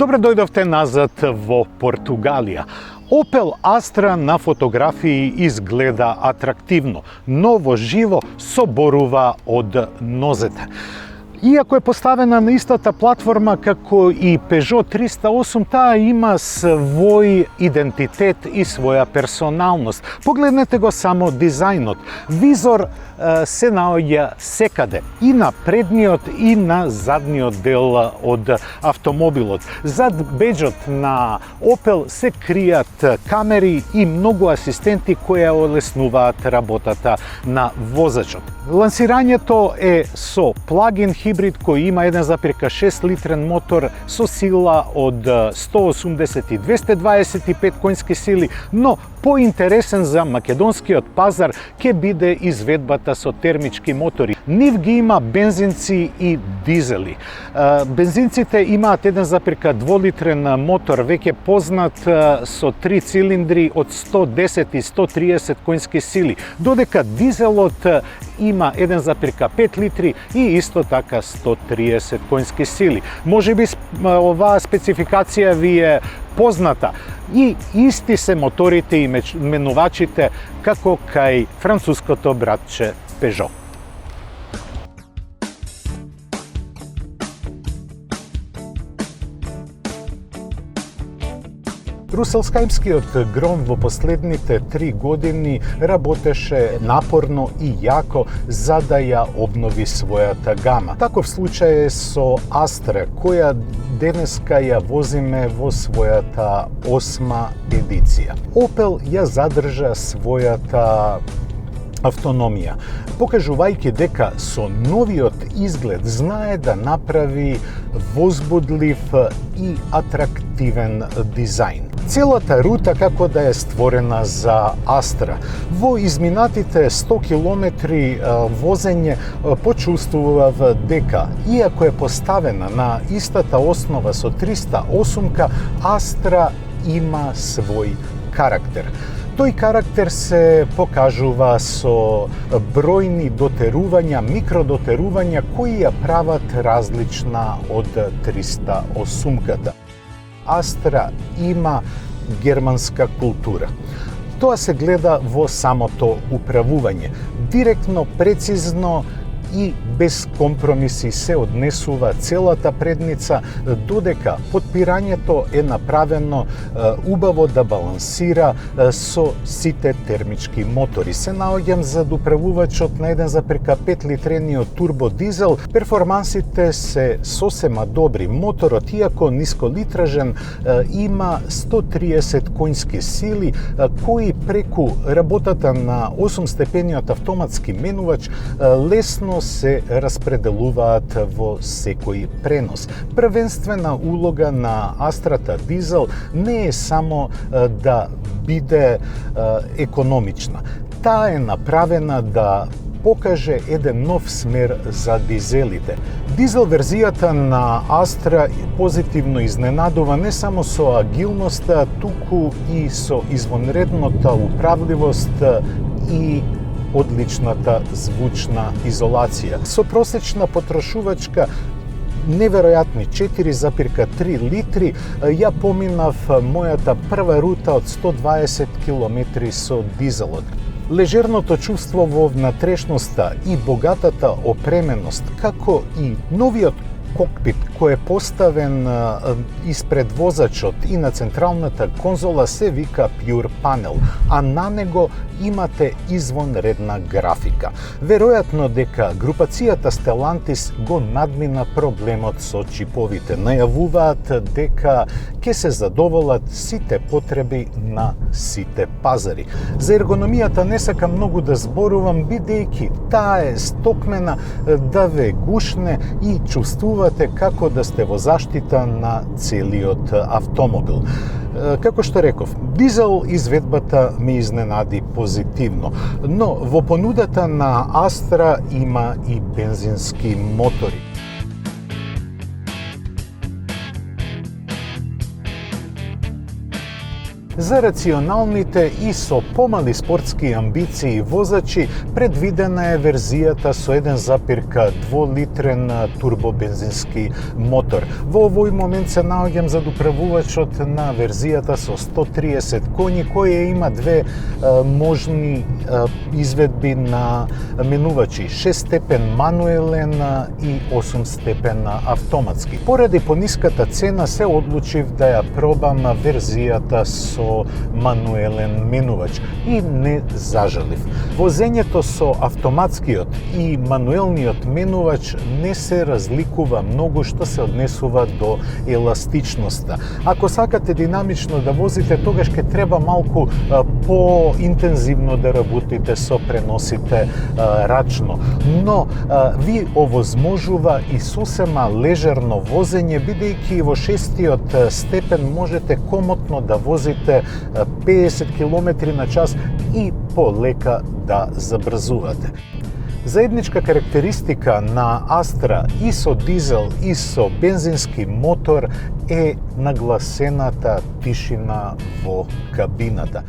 Добре дојдовте назад во Португалија. Opel Astra на фотографии изгледа атрактивно, но во живо соборува од нозете. Иако е поставена на истата платформа како и Peugeot 308, таа има свој идентитет и своја персоналност. Погледнете го само дизајнот. Визор се наоѓа секаде, и на предниот и на задниот дел од автомобилот. Зад беџот на Opel се кријат камери и многу асистенти кои олеснуваат работата на возачот. Лансирањето е со плагин хибрид кој има 1,6 литрен мотор со сила од 180 и 225 конски сили, но поинтересен за македонскиот пазар ќе биде изведбата со термички мотори. Нив ги има бензинци и дизели. Бензинците имаат 1,2 литрен мотор, веќе познат со 3 цилиндри од 110 и 130 конски сили, додека дизелот има 1,5 литри и исто така 130 конски сили. Можеби оваа спецификација ви е позната, и исти се моторите и менувачите како кај француското братче Peugeot. Руселскајмскиот гром во последните 3 години работеше напорно и јако за да ја обнови својата гама. Таков случај е со Astra, која денеска ја возиме во својата 8-ма едиција. Opel ја задржа својата автономија, покажувајќи дека со новиот изглед знае да направи возбудлив и атрактивен дизајн. Целата рута како да е створена за Astra. Во изминатите 100 километри возење почувствував дека, иако е поставена на истата основа со 308-ка, Astra има свој карактер. Тој карактер се покажува со бројни дотерувања, микродотерувања кои ја прават различна од 308-ката. Astra има германска култура. Тоа се гледа во самото управување. Директно, прецизно и без компромиси се однесува целата предница, додека подпирањето е направено убаво да балансира со сите термички мотори. Се наоѓам зад управувачот на 1,5 литрениот турбо дизел. Перформансите се сосема добри. Моторот, иако нисколитражен, има 130 конски сили, кои преку работата на 8-степениот автоматски менувач лесно се распределуваат во секој пренос. Првенствена улога на Астрата дизел не е само да биде економична. Таа е направена да покаже еден нов смер за дизелите. Дизел верзијата на Astra позитивно изненадува не само со агилноста, туку и со извонредната управливост и одличната звучна изолација. Со просечна потрошувачка неверојатни 4,3 литри, ја поминав мојата прва рута од 120 километри со дизелот. Лежерното чувство во внатрешноста и богатата опременост, како и новиот кокпит кој е поставен испред возачот и на централната конзола се вика Pure Panel, а на него имате извонредна графика. Веројатно дека групацијата Stellantis го надмина проблемот со чиповите. Најавуваат дека ќе се задоволат сите потреби на сите пазари. За ергономијата не сакам многу да зборувам, бидејќи таа е стокмена да ве гушне и чувствувате како да сте во заштита на целиот автомобил. Како што реков, дизел изведбата ме изненади позитивно, но во понудата на Astra има и бензински мотори. За рационалните и со помали спортски амбиции возачи предвидена е верзијата со 1,2 литрен турбобензински мотор. Во овој момент се наоѓам зад управувачот на верзијата со 130 коњи, која има две можни изведби на менувачи, 6 степен мануелен и 8 степен автоматски. Поради пониската цена се одлучив да ја пробам верзијата со мануелен менувач и не зажалив. Возењето со автоматскиот и мануелниот менувач не се разликува многу што се однесува до еластичноста. Ако сакате динамично да возите, тогаш ќе треба малку поинтензивно да работите со преносите рачно. Но ви овозможува и сосема лежерно возење, бидејќи во 6-тиот степен можете комотно да возите 50 км на час и полека да забрзувате. Заедничка карактеристика на Астра и со дизел и со бензински мотор е нагласената тишина во кабината.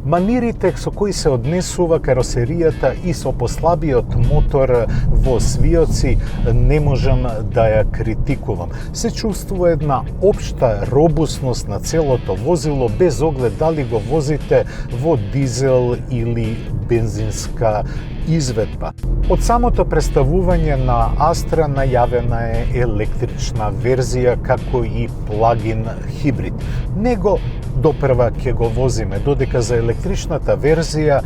Манирите со кои се однесува каросеријата и со послабиот мотор во свиоци не можам да ја критикувам. Се чувствува една општа робусност на целото возило, без оглед дали го возите во дизел или бензинска изведба. Од самото представување на Астра најавена е електрична верзија како и плагин хибрид. Него допрва ќе го возиме, додека за електричната верзија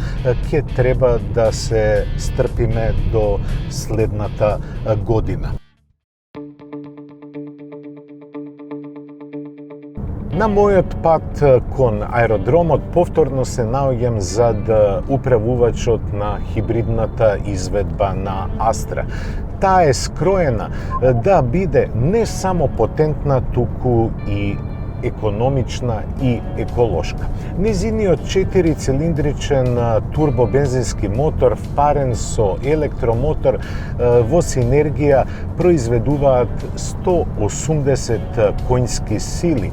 ќе треба да се стрпиме до следната година. На мојот пат кон аеродромот повторно се наоѓам зад управувачот на хибридната изведба на Астра. Таа е скроена да биде не само потентна, туку и економична и еколошка. Незиниот 4-цилиндричен турбобензински мотор впарен со електромотор во синергија произведуваат 180 коњски сили,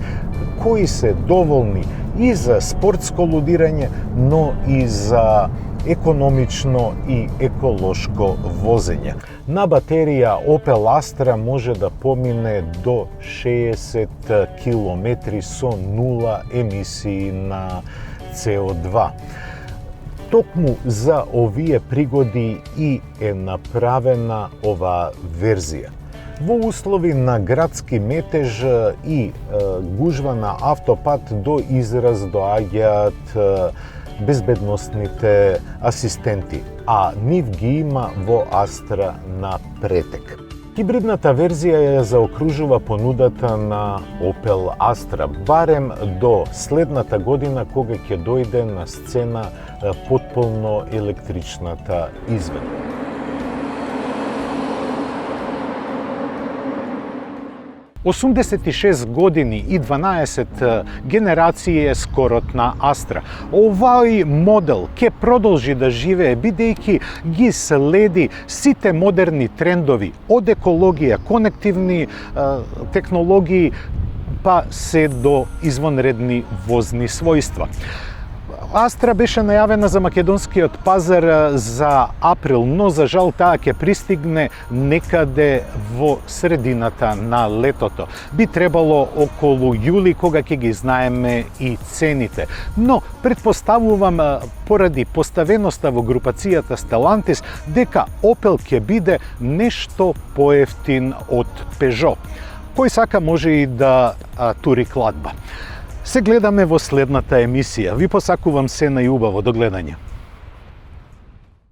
кои се доволни и за спортско лудирање, но и за економично и еколошко возење. На батерија Opel Astra може да помине до 60 км со нула емисии на CO2. Токму за овие пригоди и е направена оваа верзија. Во услови на градски метеж и гужва на автопат до израз доаѓаат безбедносните асистенти, а нив ги има во Астра на претек. Хибридната верзија ја заокружува понудата на Opel Astra, барем до следната година кога ќе дојде на сцена потполно електричната изведба. 86 години и 12 генерации е скорот на Астра. Овој модел ќе продолжи да живее, бидејќи ги следи сите модерни трендови од екологија, конективни технологии, па се до извонредни возни својства. Астра беше најавена за македонскиот пазар за април, но за жал таа ќе пристигне некаде во средината на летото. Би требало околу јули кога ќе ги знаеме и цените. Но претпоставувам поради поставеноста во групацијата Stellantis дека Opel ќе биде нешто поевтин од Peugeot. Кој сака може и да тури кладба. Се гледаме во следната емисија. Ви посакувам се најубаво. До гледање.